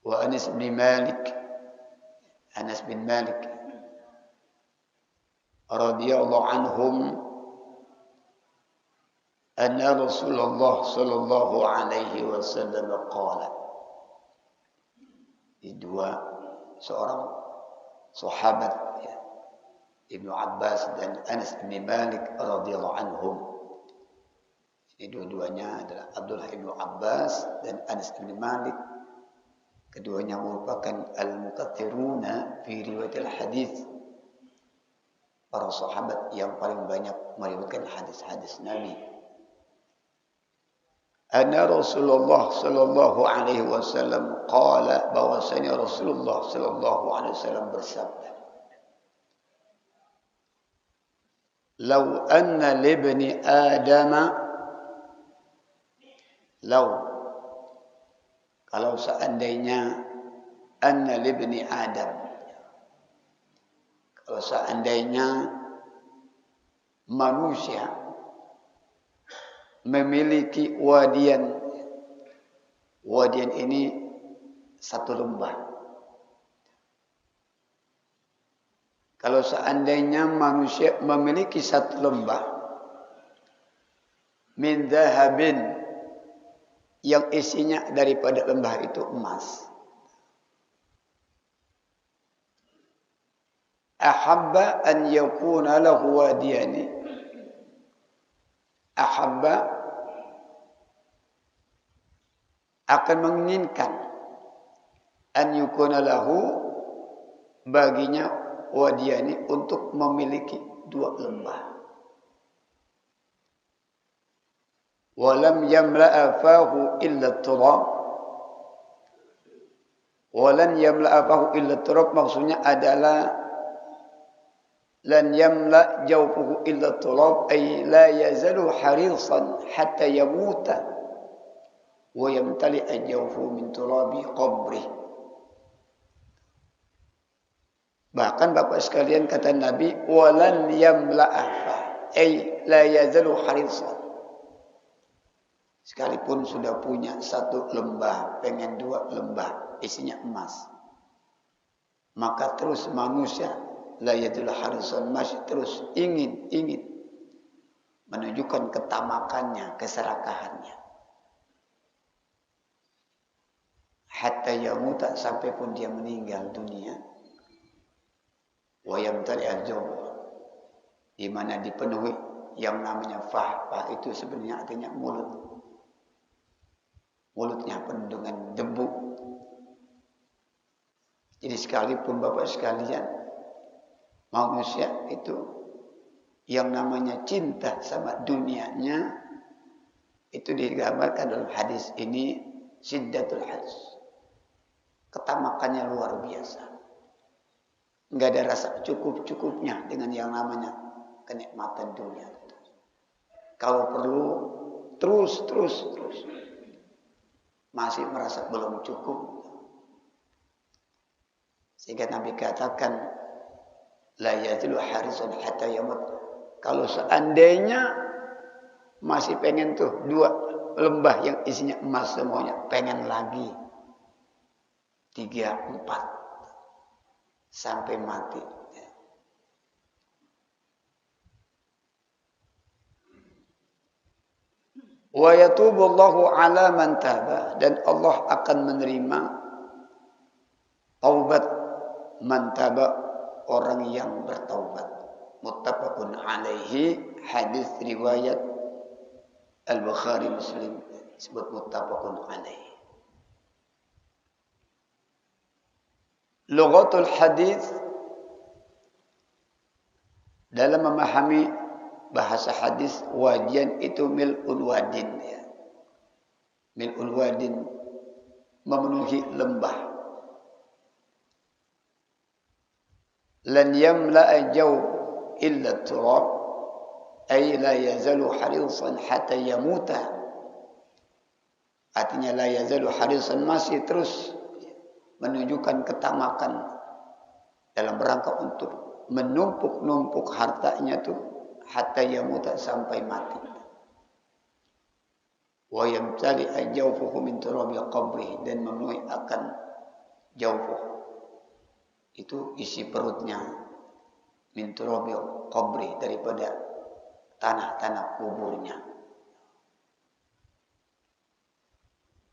Wa Anas bin Malik radhiyallahu anhum anna Rasulullah sallallahu alaihi wasallam qala. Dua seorang sahabat ya, Ibnu Abbas dan Anas bin Malik radhiyallahu anhum. Ini dua-duanya adalah Abdullah Ibnu Abbas dan Anas bin Malik. Keduanya merupakan al-mukaththiruna fi riwayatil hadis. Para sahabat yang paling banyak meriwayatkan hadis-hadis Nabi. Anna Rasulullah sallallahu alaihi wasallam qala, bahwasanya Rasulullah sallallahu alaihi wasallam bersabda, "Law anna libni Adama" kalau seandainya anna libni Adam, kalau seandainya manusia memiliki wadian ini satu lembah. Kalau seandainya manusia memiliki satu lembah min dhahabin, yang isinya daripada lembah itu emas, ahabba an yakuna lahu wadiyani, ahabba akan menginginkan an yakuna lahu baginya wadiyani, untuk memiliki dua lembah. Walam yamla'a fahu illa turab. Walan yamla'a fahu illa turab maksudnya adalah lan yamla' jawfuhu illa turab, ay la yazalu harisan hatta yamuta wa yamtali'a jawfuhu min turabi qabri. Bahkan Bapak sekalian, kata Nabi, walan yamla'a fa, ay la yazalu harisan. Sekalipun sudah punya satu lembah, pengen dua lembah, isinya emas, maka terus manusia la yadul harisan, masih terus ingin menunjukkan ketamakannya, keserakahannya. Hatta yamuta, sampai pun dia meninggal dunia. Wa yamtali al-jawf, di mana dipenuhi yang namanya fah itu sebenarnya artinya mulut. Mulutnya penuh dengan debu. Jadi sekalipun Bapak sekalian, manusia itu yang namanya cinta sama dunianya, itu digambarkan dalam hadis ini syiddatul haris. Ketamakannya luar biasa. Enggak ada rasa cukup-cukupnya dengan yang namanya kenikmatan dunia. Kalau perlu terus masih merasa belum cukup. Sehingga Nabi katakan la yazilu harisun hatta yamut. Kalau seandainya masih pengen tuh dua lembah yang isinya emas semuanya, pengen lagi 3, 4 sampai mati. Wa yatubullahu ala man taba, dan Allah akan menerima taubat man taba, orang yang bertaubat. Muttafaqun alaihi, hadis riwayat Al-Bukhari Muslim, disebut muttafaqun alaihi. Lughatul hadis, dalam memahami bahasa hadis, wadian itu mil'ul wadin ya. Mil'ul wadin, memenuhi lembah. Lan yamla'a jaw illa turab, ay la yazalu harisan hatta yamuta. Artinya la yazalu harisan, masih terus menunjukkan ketamakan dalam rangka untuk menumpuk hartanya tuh hatta yamuta, sampai mati. Wa yamtali ajawfuhu min turabi qabri, dan memenuhi akan jauh. Itu isi perutnya min turabil qabri, daripada tanah-tanah kuburnya.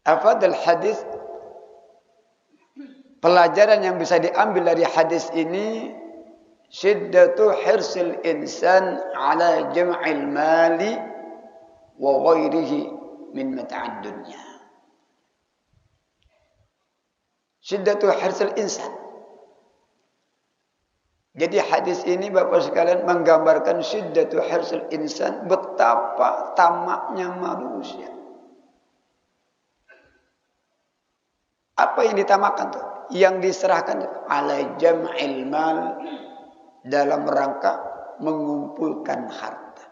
Afadal hadis, pelajaran yang bisa diambil dari hadis ini, syiddatu hirsil insan ala jam'il mali wa ghairihi min mata'id dunya. Syiddatu hirsil insan. Jadi hadis ini Bapak sekalian menggambarkan syiddatu hirsil insan, betapa tamaknya manusia. Apa yang ditamakan tuh? Yang diserahkan ala jam'il mal, dalam rangka mengumpulkan harta.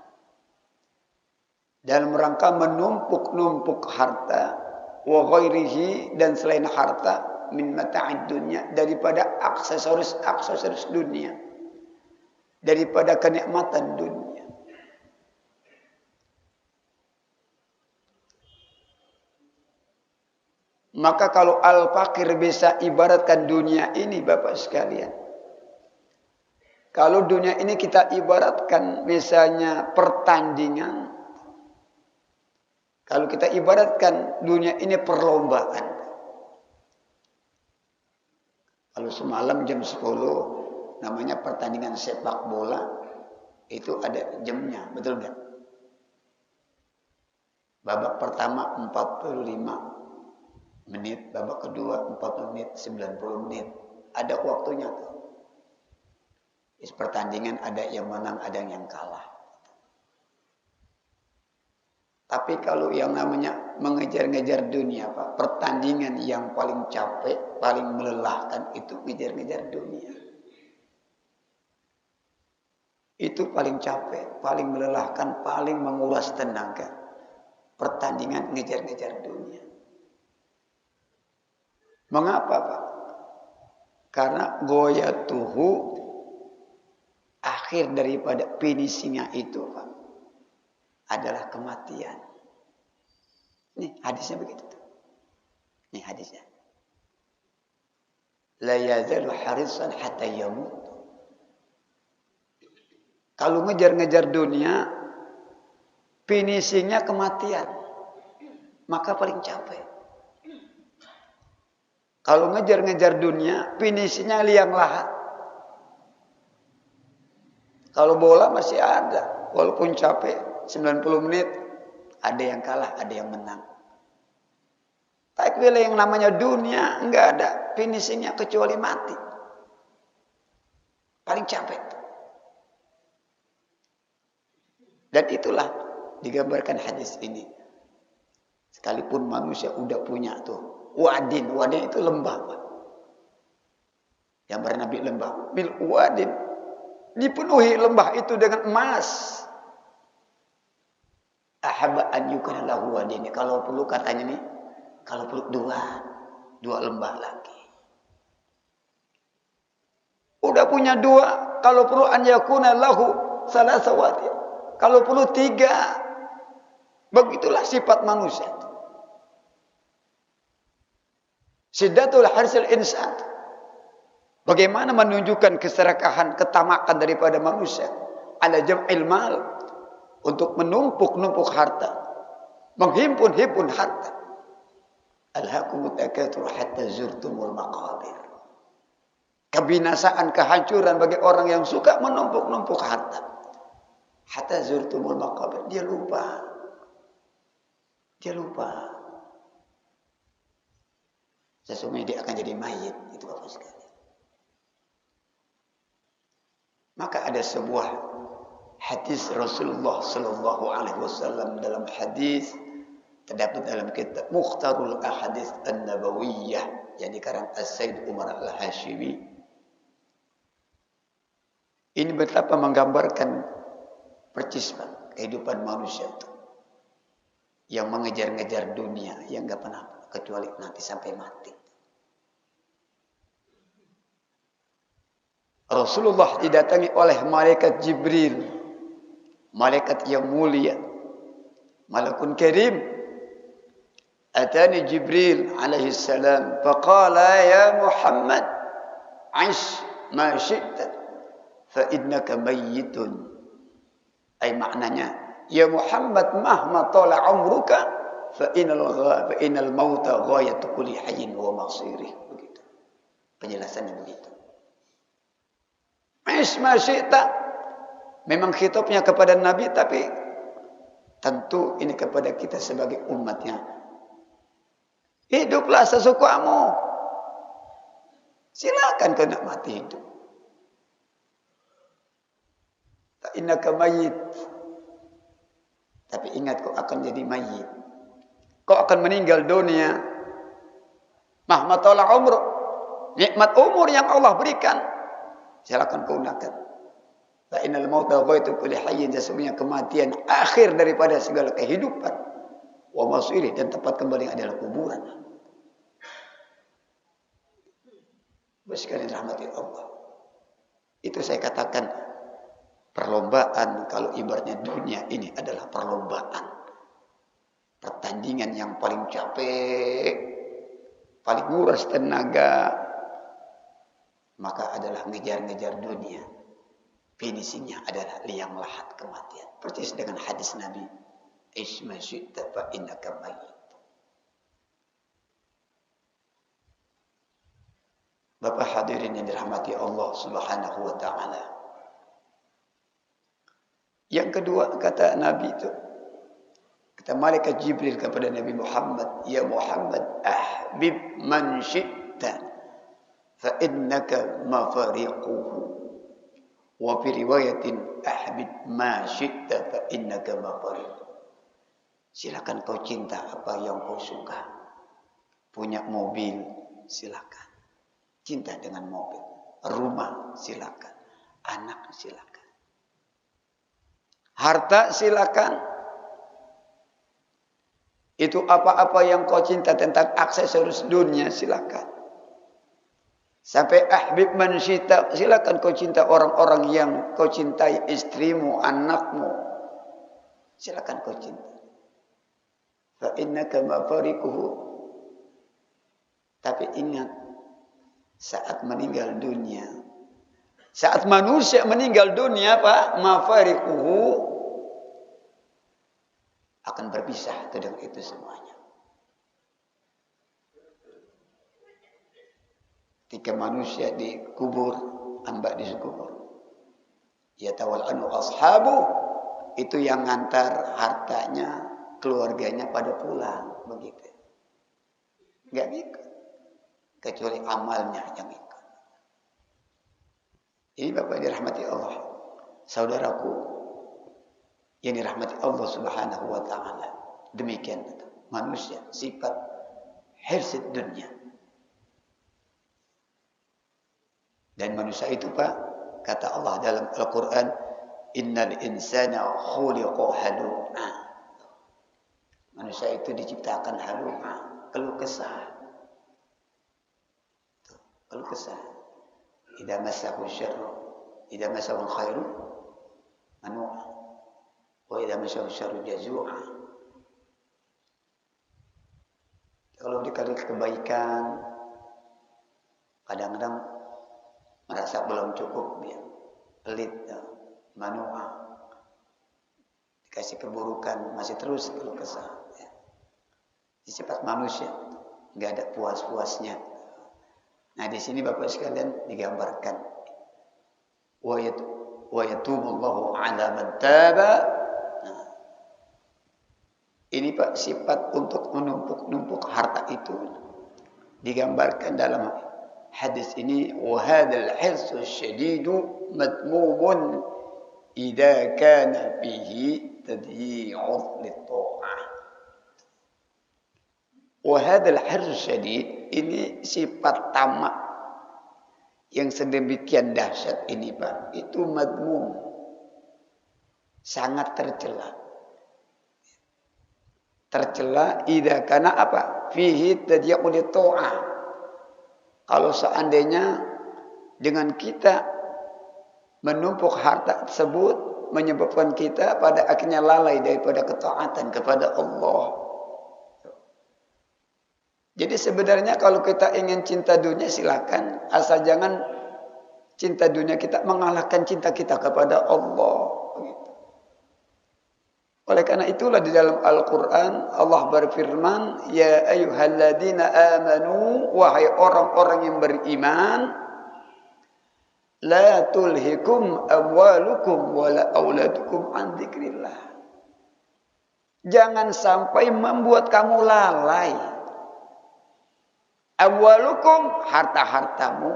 Dalam rangka menumpuk-numpuk harta, wa ghairihi, dan selain harta, min mata'id dunya, daripada aksesoris dunia, daripada kenikmatan dunia. Maka kalau al-fakir bisa ibaratkan dunia ini Bapak sekalian, kalau dunia ini kita ibaratkan misalnya pertandingan, kalau kita ibaratkan dunia ini perlombaan. Kalau semalam jam 10 namanya pertandingan sepak bola, itu ada jamnya, betul nggak? Babak pertama 45 menit, babak kedua 40 menit, 90 menit. Ada waktunya tuh. Pertandingan ada yang menang, ada yang kalah. Tapi kalau yang namanya mengejar-ngejar dunia, Pak, pertandingan yang paling capek, paling melelahkan itu ngejar-ngejar dunia. Itu paling capek, paling melelahkan, paling menguras tenaga. Pertandingan ngejar-ngejar dunia. Mengapa, Pak? Karena goyatuhu, akhir daripada finishingnya itu, Pak, adalah kematian. Nih hadisnya begitu. Nih hadisnya. La yazalu harisan hatta yamut. Kalau ngejar-ngejar dunia, finishingnya kematian. Maka paling capek. Kalau ngejar-ngejar dunia, finishingnya liang lahat. Kalau bola masih ada, walaupun capek 90 menit, ada yang kalah, ada yang menang. Tapi yang namanya dunia enggak ada finishingnya kecuali mati. Paling capek. Dan itulah digambarkan hadis ini. Sekalipun manusia udah punya tuh wadin itu lembah, Pak. Yang bernabi lembah, bil wadin, dipenuhi lembah itu dengan emas. Ahaba an yukana lahu wadin. Kalau perlu katanya nih, kalau perlu dua lembah lagi. Udah punya dua, kalau perlu an yakuna lahu salasa wadin. Kalau perlu 3. Begitulah sifat manusia. Syiddatul harsil insan. Bagaimana menunjukkan keserakahan, ketamakan daripada manusia. Ala jam'il mal. Untuk menumpuk-numpuk harta. Menghimpun-himpun harta. Alhaakumut takatsur hatta zurtumul maqabir. Kebinasaan, kehancuran bagi orang yang suka menumpuk-numpuk harta. Hatta zurtumul maqabir. Dia lupa. Sesungguhnya dia akan jadi mayit. Itu Bapak sekalian. Maka ada sebuah hadis Rasulullah Sallallahu Alaihi Wasallam, dalam hadis terdapat dalam kitab Mukhtarul Ahadits An-Nabawiyah yang dikarang As-Sayyid Umar Al-Hashimi. Ini betapa menggambarkan percispan kehidupan manusia itu, yang mengejar-ngejar dunia, yang enggak pernah kecuali nanti sampai mati. Rasulullah didatangi oleh malaikat Jibril, malaikat yang mulia, malakun karim, atani Jibril alaihi salam faqala ya Muhammad aish ma syi'ta fa innaka mayyitun. Ay maknanya, ya Muhammad mahma tala umruka fa innal mauta ghayatu kulli hayyin wa masirih. Begitu. Penjelasannya begitu. Aish ma syi'ta. Memang khitabnya kepada Nabi, tapi tentu ini kepada kita sebagai umatnya. Hiduplah sesukamu. Silakan kau nak mati hidup. Fa innaka mayyit. Tapi ingat kau akan jadi mayit. Kau akan meninggal dunia. Mahma tala umur. Nikmat umur yang Allah berikan. Silakan kau gunakan. Fa innal mauta ghayatu kulli hayyin. Sesungguhnya kematian akhir daripada segala kehidupan. Wa masirih, dan tempat kembali adalah kuburan. Sekali rahmati Allah. Itu saya katakan perlombaan. Kalau ibaratnya dunia ini adalah perlombaan, pertandingan yang paling capek, paling nguras tenaga, maka adalah ngejar-ngejar dunia. Finishingnya adalah liang lahat kematian. Persis dengan hadis Nabi, Isma syi'ta fa innaka mayyit. Bapak hadirin yang dirahmati Allah Subhanahu wa taala. Yang kedua kata Nabi itu, kata malaikat Jibril kepada Nabi Muhammad, ya Muhammad ahbib man syi'ta fa innaka mafariquhu. Wa fi riwayatin ahbib ma syi'ta fa innaka mafariquhu. Silakan kau cinta apa yang kau suka. Punya mobil, silakan. Cinta dengan mobil. Rumah, silakan. Anak, silakan. Harta, silakan. Itu apa-apa yang kau cinta tentang aksesoris dunia, silakan. Sampai ahbib man syi'ta, silakan kau cinta orang-orang yang kau cintai, istrimu, anakmu. Silakan kau cinta. Fa innaka mafariquhu. Tapi ingat, saat meninggal dunia, saat manusia meninggal dunia, Pak, mafariquhu, akan berpisah dengan itu semuanya. Ketika manusia dikubur, ambak dikubur, yatawal anu ashabu, itu yang ngantar hartanya, keluarganya pada pulang, begitu. Enggak ikut, kecuali amalnya yang ikut. Ini Bapak dirahmati Allah, saudaraku yang dirahmati Allah Subhanahu wa taala. Demikian manusia sifat hirsid dunia. Dan manusia itu, Pak, kata Allah dalam Al-Qur'an, innal insana khuliqa halu'a. Manusia itu diciptakan halu'a, keluh kesah. Keluh kesah. Idza massahu syarru, idza massahu khairu manu'a. Wa idza massahu syarru jazu'a. Kalau dikasih kebaikan, kadang-kadang merasa belum cukup, dia pelit, manu'a. Dikasih keburukan, masih terus keluh kesah. Sifat manusia, nggak ada puas-puasnya. Nah, di sini Bapak sekalian digambarkan, wa yatubullahu 'ala man taba. Nah, ini Pak, sifat untuk menumpuk-numpuk harta itu digambarkan dalam hadis ini, wa hadzal hirsu syadidu madmumun idza kana fihi tadyi'u lit-tha'ah. Wa hadzal hirsu syadid, ini sifat tamak yang sedemikian dahsyat ini, Pak, itu madmum, sangat tercela. Tercela idza kana apa? Fihi tadyi'u lit-tha'ah. Kalau seandainya dengan kita menumpuk harta tersebut menyebabkan kita pada akhirnya lalai daripada ketaatan kepada Allah. Jadi sebenarnya kalau kita ingin cinta dunia silakan, asal jangan cinta dunia kita mengalahkan cinta kita kepada Allah. Oleh karena itulah di dalam Al-Quran Allah berfirman, Ya ayyuhalladzina amanu, wahai orang-orang yang beriman, La tulhikum amwalukum wala auladukum an dzikrillah. Jangan sampai membuat kamu lalai. Amwalukum, harta-hartamu.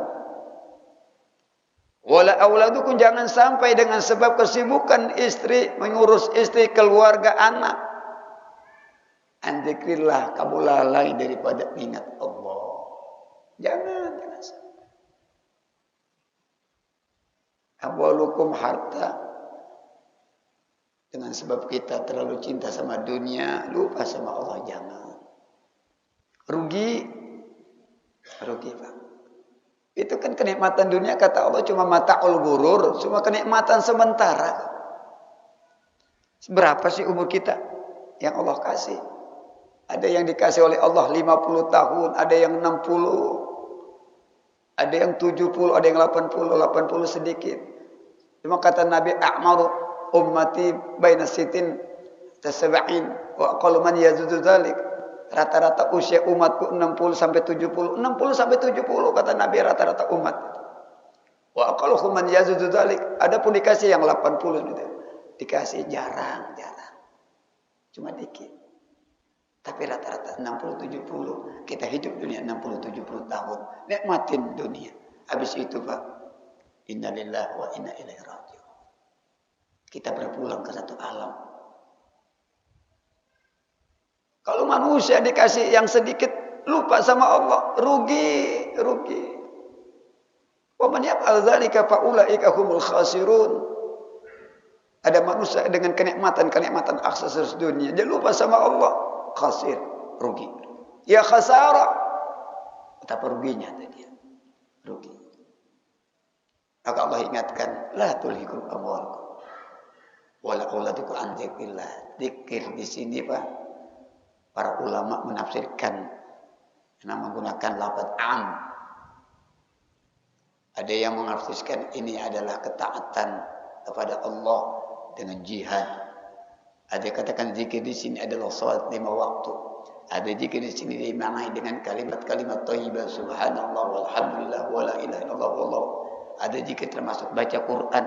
Wala auladukum, jangan sampai dengan sebab kesibukan istri, mengurus istri, keluarga, anak. An dzikrillah, kamu lalai daripada ingat Allah. Jangan sampai. Amwalukum, harta. Dengan sebab kita terlalu cinta sama dunia, lupa sama Allah, jangan. Rugi Pak. Itu kan kenikmatan dunia, kata Allah, cuma mata'ul ghurur, cuma kenikmatan sementara. Berapa sih umur kita yang Allah kasih? Ada yang dikasih oleh Allah 50 tahun, ada yang 60, ada yang 70, ada yang 80 sedikit. Cuma kata Nabi, a'maru ummati baina sitin tasab'in wa aqallu man yazudu dzalik. Rata-rata usia umatku 60 sampai 70. 60 sampai 70 kata Nabi rata-rata umat. Wa aqallu man yazudu dzalik. Adapun dikasih yang 80 gitu. Dikasih jarang. Cuma dikit. Tapi rata-rata 60 70. Kita hidup dunia 60 70 tahun. Nikmatin dunia. Habis itu Pak, innalillahi wa inna ilaihi raji'un. Kita berpulang ke satu alam. Kalau manusia dikasih yang sedikit, lupa sama Allah, rugi. Wa man yaf'al dzalika fa ulaika humul khasirun. Ada manusia dengan kenikmatan akses dunia, dia lupa sama Allah, khasir, rugi. Ya khasara. Betapa ruginya tadi. Rugi. Maka Allah ingatkan, la tulhikum amwalukum wala auladukum an dzikrillah. Dzikir di sini Pak, para ulama menafsirkan dengan menggunakan lafaz am. Ada yang menafsirkan ini adalah ketaatan kepada Allah dengan jihad. Ada yang katakan zikir di sini adalah salat 5 waktu. Ada zikir di sini dimaknai dengan kalimat-kalimat thayyibah, subhanallah walhamdulillah wala ilaha illallah wallahu. Ada zikir termasuk baca Quran.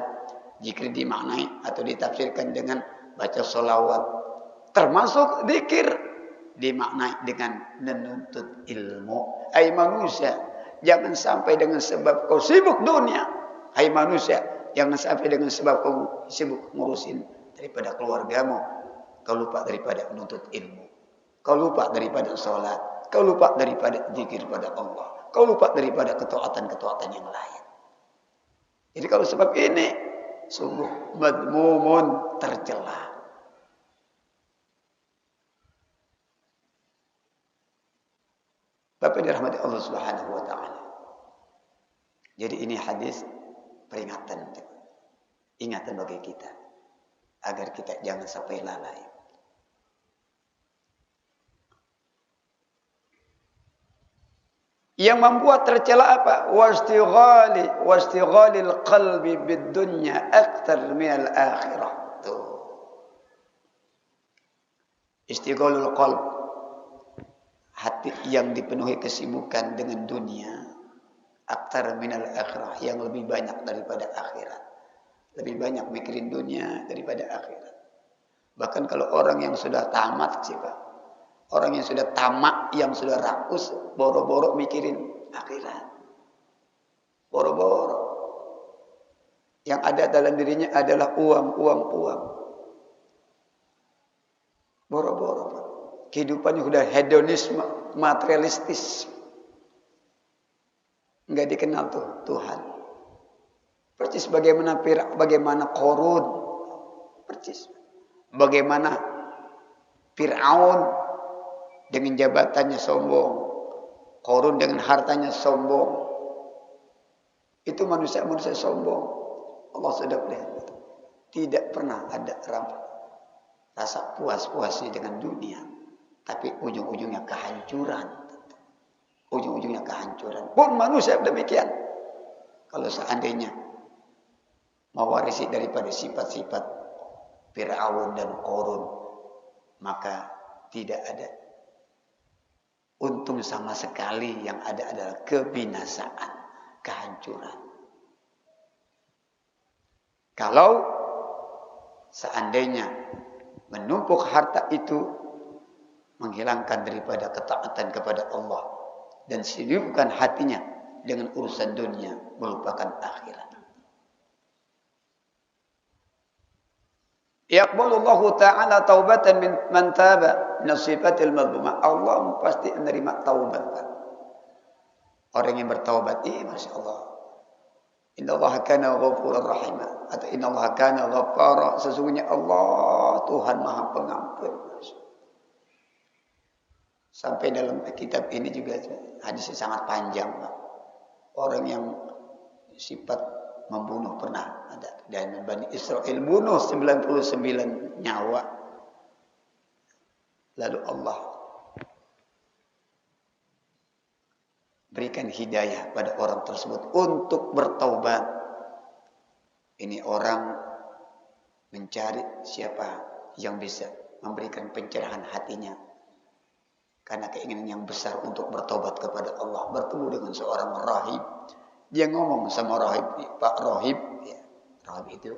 Zikir dimaknai atau ditafsirkan dengan baca sholawat. Termasuk zikir dimaknai dengan menuntut ilmu. Hai manusia, jangan sampai dengan sebab kau sibuk dunia. Hai manusia, jangan sampai dengan sebab kau sibuk ngurusin daripada keluargamu, kau lupa daripada menuntut ilmu. Kau lupa daripada sholat. Kau lupa daripada zikir pada Allah. Kau lupa daripada ketaatan-ketaatan yang lain. Jadi kalau sebab ini, sungguh madmumun, tercela. Bapak dirahmati Allah Subhanahu wa taala. Jadi ini hadis peringatan, ingatan bagi kita agar kita jangan sampai lalai. Yang membuat tercela apa? Wastighalil qalbi bid-dunya akthar min al-akhirah. Tuh. Istighalul qalb, hati yang dipenuhi kesibukan dengan dunia, akthar minal akhirah, yang lebih banyak daripada akhirat. Lebih banyak mikirin dunia daripada akhirat. Bahkan kalau orang yang sudah tamat sih Pak, orang yang sudah tamak, yang sudah rakus, boro-boro mikirin akhirat. Boro-boro. Yang ada dalam dirinya adalah uang. Boro-boro Pak. Kehidupannya sudah hedonisme, materialistis. Enggak dikenal tuh Tuhan. Persis bagaimana Qarun. Persis. Bagaimana Fir'aun dengan jabatannya sombong. Qarun dengan hartanya sombong. Itu manusia-manusia sombong. Allah sudah lihat. Tidak pernah ada rasa puas-puasnya dengan dunia. Tapi ujung-ujungnya kehancuran. ujung-ujungnya kehancuran. Pun manusia demikian. Kalau seandainya mewarisi daripada sifat-sifat Fir'aun dan Qarun, maka tidak ada untung sama sekali, yang ada adalah kebinasaan, kehancuran. Kalau seandainya menumpuk harta itu menghilangkan daripada ketaatan kepada Allah dan sibukkan hatinya dengan urusan dunia, melupakan akhirat. Yaqbalullahu ta'ala taubatan man taba min sifatil madhmumah. Allah pasti menerima taubat. Orang yang bertaubat, Masya Allah. Innallaha kana ghafurar rahim. Atau innallaha kana ghaffara. Sesungguhnya Allah Tuhan Maha Pengampun. Sampai dalam kitab ini juga hadisnya sangat panjang, Pak. Orang yang sifat membunuh pernah ada, dan Bani Israel bunuh 99 nyawa. Lalu Allah berikan hidayah pada orang tersebut untuk bertaubat. Ini orang mencari siapa yang bisa memberikan pencerahan hatinya, karena keinginan yang besar untuk bertobat kepada Allah. Bertemu dengan seorang rahib. Dia ngomong sama rahib, Pak Rahib, ya, rahib itu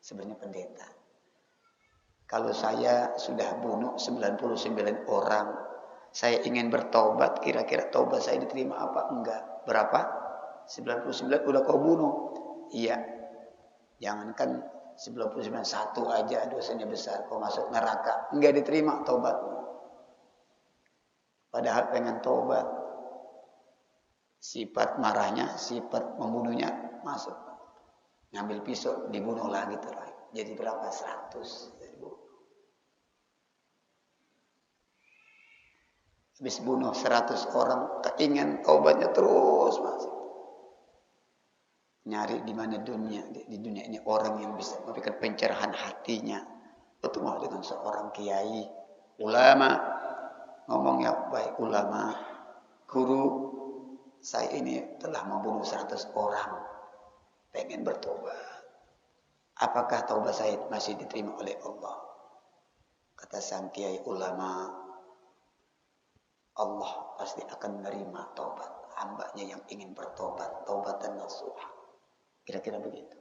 sebenarnya pendeta. Kalau saya sudah bunuh 99 orang, saya ingin bertobat, kira-kira taubat saya diterima apa enggak? Berapa? 99 udah kau bunuh. Iya. Jangankan 99, satu aja dosanya besar, kau masuk neraka, enggak diterima taubatmu. Padahal pengen taubat. Sifat marahnya, sifat membunuhnya masuk. Ngambil pisau, dibunuh lagi terakhir. Jadi berapa? 100. Habis bunuh 100 orang, keingin taubatnya terus masuk. Nyari di mana dunia, di dunia ini orang yang bisa memberikan pencerahan hatinya. Bertemu dengan seorang kiai, ulama, ngomongnya baik, ulama, guru. Saya ini telah membunuh 100 orang. Pengen bertobat. Apakah taubat saya masih diterima oleh Allah? Kata sang kiai ulama, Allah pasti akan menerima taubat hambanya yang ingin bertobat. Taubatan nasuha. Kira-kira begitu.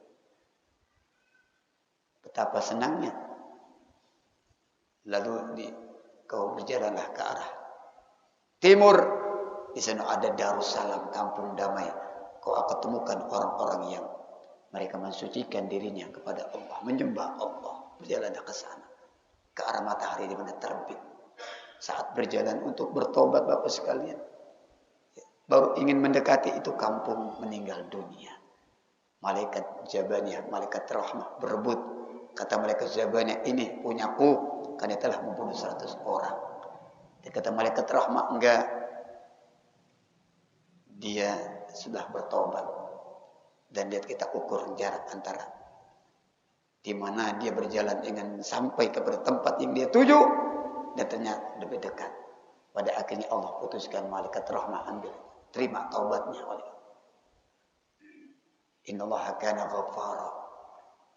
Betapa senangnya. Lalu kau berjalanlah ke arah timur. Di sana ada Darussalam, kampung damai. Kau akan temukan orang-orang yang mereka mensucikan dirinya kepada Allah, menyembah Allah. Berjalanlah ke sana, ke arah matahari di mana terbit. Saat berjalan untuk bertobat, Bapak sekalian, baru ingin mendekati itu kampung meninggal dunia. Malaikat Jabaniyah, malaikat rahmah berebut. Kata malaikat Jabaniyah, ini punyaku, karena telah membunuh 100 orang. Dan kata malaikat rahmah, enggak. Dia sudah bertobat. Dan lihat kita ukur jarak antara di mana dia berjalan dengan sampai kepada tempat yang dia tuju, dan ternyata lebih dekat. Pada akhirnya Allah putuskan malaikat rahmah ambil, terima taubatnya oleh Allah. Innallaha kana ghaffara.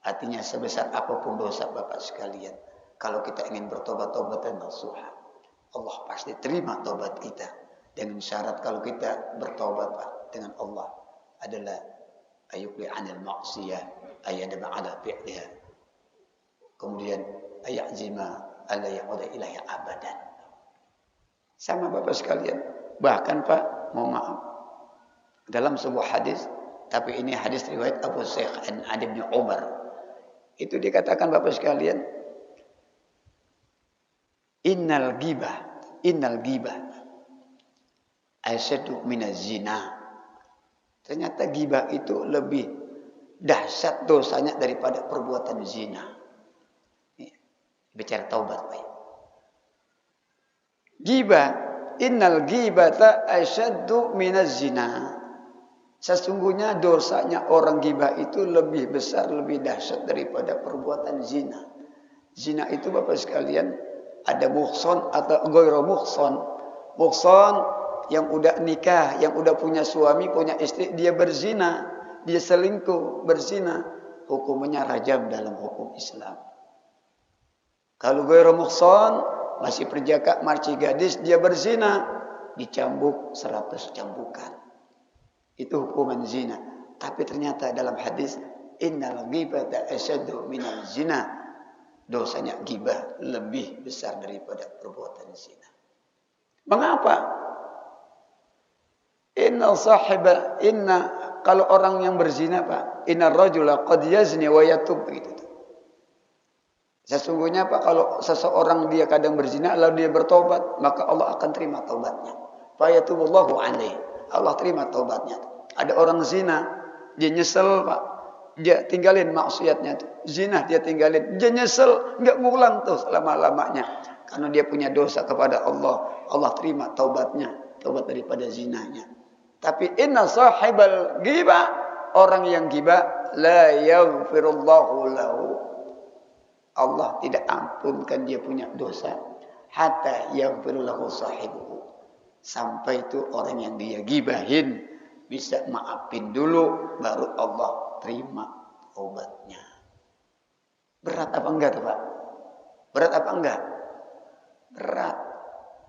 Artinya sebesar apapun dosa Bapak sekalian, kalau kita ingin bertobat, taubatan nasuha, Allah pasti terima taubat kita. Dengan syarat kalau kita bertobat dengan Allah adalah ayuqli 'anil ma'siyah, ayadama 'ala fi'liha. Kemudian ayazima alla ya'uda ilaiha abadan. Sama Bapak sekalian. Bahkan Pak, mohon maaf, dalam sebuah hadis, tapi ini hadis riwayat Abu Sa'id an bin Umar. Itu dikatakan Bapak sekalian, innal ghibah asyaddu minaz zina. Ternyata ghibah itu lebih dahsyat dosanya daripada perbuatan zina. Bicara taubat, Pak. Ghibah, innal ghibata asyaddu minaz zina. Sesungguhnya dosanya orang ghibah itu lebih besar, lebih dahsyat daripada perbuatan zina. Zina itu Bapak sekalian ada muhsan atau ghairu muhsan. Muhsan yang udah nikah, yang udah punya suami, punya istri, dia berzina, dia selingkuh, berzina, hukumnya rajam dalam hukum Islam. Kalau ghairu muhsan, masih perjaka, masih gadis, dia berzina, dicambuk 100 cambukan. Itu hukuman zina. Tapi ternyata dalam hadis, innal ghibata asyaddu minal zina. Dosanya ghibah lebih besar daripada perbuatan zina. Mengapa? Kalau orang yang berzina, Pak, inna rajula qad yazni wa yatub, begitu. Sesungguhnya, Pak, kalau seseorang dia kadang berzina lalu dia bertobat, maka Allah akan terima taubatnya. Fa yatubullahu alaihi. Allah terima taubatnya. Ada orang zina, dia nyesel, Pak. Dia tinggalin maksiatnya tuh. Zina dia tinggalin, dia nyesel, enggak ngulang tuh selama-lamanya. Karena dia punya dosa kepada Allah, Allah terima taubatnya, taubat daripada zinanya. Tapi inna sahibal ghibah, orang yang ghibah, la yaghfirullahu lahu. Allah tidak ampunkan dia punya dosa hatta yaghfirullahu sahibuhu. Sampai itu orang yang dia gibahin bisa maafin dulu, baru Allah terima taubatnya. Berat apa enggak tuh, Pak? Berat apa enggak? Berat.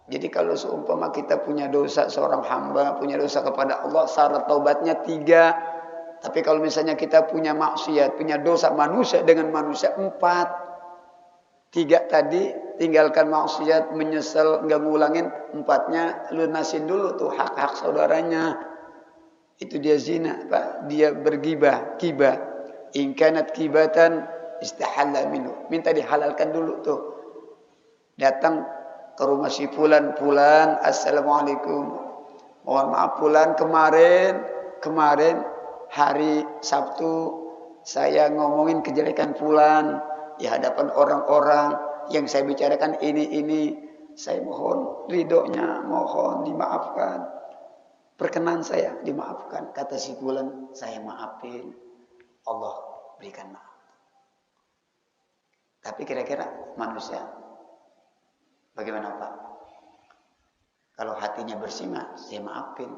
Jadi kalau seumpama kita punya dosa, seorang hamba punya dosa kepada Allah, syarat taubatnya 3. Tapi kalau misalnya kita punya maksiat, punya dosa manusia dengan manusia 4. 3 tadi, tinggalkan maksiat, menyesal, enggak ngulangin. 4-nya lunasin dulu tuh hak-hak saudaranya. Itu dia zina, Pak. Dia bergibah, kibah. In kanat kibatan istahalla minhu. Minta dihalalkan dulu tuh. Datang ke rumah si fulan, assalamualaikum. Mohon maaf fulan, kemarin hari Sabtu saya ngomongin kejelekan fulan di hadapan orang-orang, yang saya bicarakan ini. Saya mohon ridhonya, mohon dimaafkan. Perkenan saya dimaafkan. Kata si fulan, saya maafin. Allah berikan maaf. Tapi kira-kira manusia bagaimana, Pak? Kalau hatinya bersih mah saya maafin.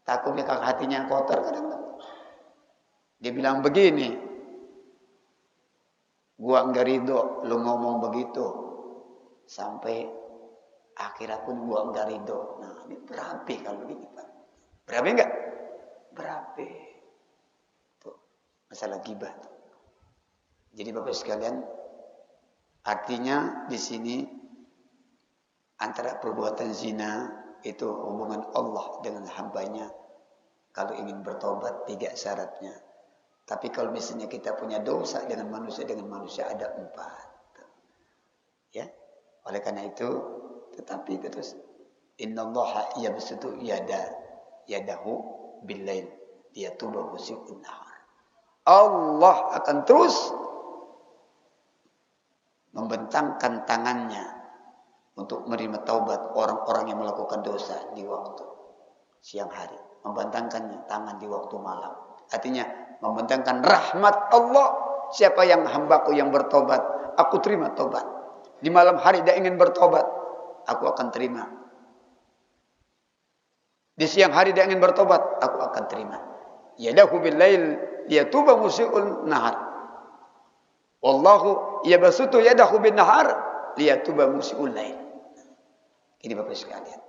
Takutnya kalau hatinya kotor kadang-kadang. Dia bilang begini, gua enggak ridho lu ngomong begitu. Sampai akhirat pun gua enggak ridho. Nah, ini berapi kalau begini, Pak. Berapi enggak? Berapi. Tuh, masalah ghibah. Jadi Bapak sekalian, artinya di sini antara perbuatan zina itu hubungan Allah dengan hambanya. Kalau ingin bertobat 3 syaratnya. Tapi kalau misalnya kita punya dosa dengan manusia ada 4. Ya. Oleh karena itu, tetapi terus innallaha yabsutu yadahu bil-lail liyatuba musii'un nahar. Allah akan terus membentangkan tangannya untuk menerima taubat orang-orang yang melakukan dosa di waktu siang hari. Membentangkannya tangan di waktu malam. Artinya membentangkan rahmat Allah. Siapa yang hambaku yang bertobat, aku terima tobat. Di malam hari dia ingin bertobat, aku akan terima. Di siang hari dia ingin bertobat, aku akan terima. Yadahu bil-lail liyatuba musii'un nahar. Wallahu yabsutu yadahu bin nahar liyatuba musii'ul lail. Ini Bapak sekalian.